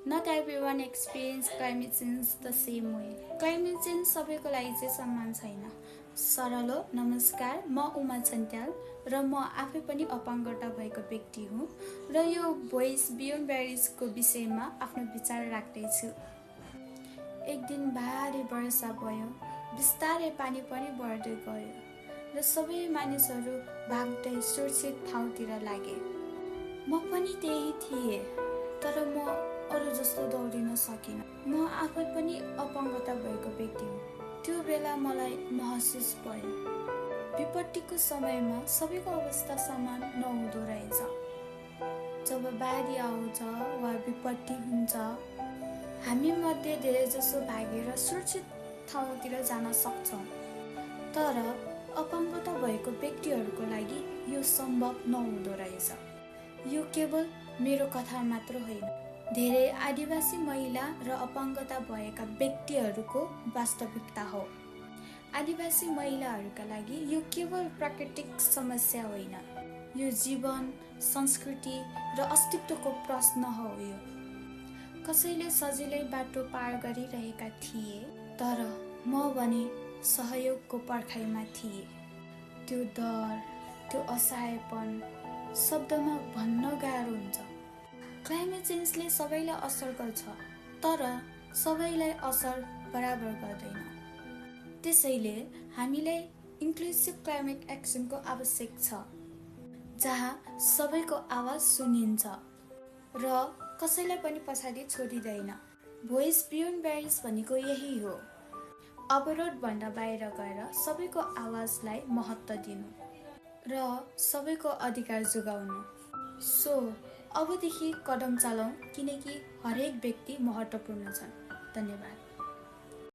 Not everyone experience climate change the same way. Climate change सबैको लागि चाहिँ समान छैन। सरल हो, नमस्कार, म उमा छन्त्याल र म आफै पनि अपाङ्गता भएको व्यक्ति हुँ र यो भोइस बियोन्ड ब्यारिजको विषयमा आफ्नो विचार राख्दैछु। एक दिन भारी वर्षा भयो, बिस्तारै पानी पनि बढ्दै गयो र सबै मानिसहरू भाग्दै सुरक्षित ठाउँतिर लागे। म पनि त्यही थिएँ, तर म अरू जस्तो दौडिन सकिनँ। म आफै पनि अपाङ्गता भएको व्यक्ति हुँ। त्यो बेला मलाई महसुस भयो, विपत्तिको समयमा सबैको अवस्था समान नहुँदो रहेछ। जब बाढी आउँछ वा विपत्ति हुन्छ, हामी मध्ये धेरैजसो भागेर सुरक्षित ठाउँतिर जान सक्छौँ, तर अपाङ्गता भएको व्यक्तिहरूको लागि यो सम्भव नहुँदो रहेछ। यो केवल मेरो कथा मात्र होइन, धेरै आदिवासी महिला र अपाङ्गता भएका व्यक्तिहरूको वास्तविकता हो। आदिवासी महिलाहरूका लागि यो केवल प्राकृतिक समस्या होइन, यो जीवन, संस्कृति र अस्तित्वको प्रश्न हो। यो कसैले सजिलै बाटो पार गरिरहेका थिए, तर म भने सहयोगको पर्खाइमा थिएँ। त्यो डर, त्यो असहायपन शब्दमा भन्न गाह्रो हुन्छ। क्लाइमेट चेन्जले सबैलाई असर गर्छ, तर सबैलाई असर बराबर गर्दैन। त्यसैले हामीलाई इन्क्लुसिभ क्लाइमेट एक्सनको आवश्यक छ, जहाँ सबैको आवाज सुनिन्छ र कसैलाई पनि पछाडि छोडिँदैन। भोइस बियोन्ड ब्यारिज भनेको यही हो, अवरोधभन्दा बाहिर गएर सबैको आवाजलाई महत्त्व दिनु र सबैको अधिकार जोगाउनु। सो अबदेखि कदम चालौँ, किनकि हरेक व्यक्ति महत्त्वपूर्ण छन्। धन्यवाद।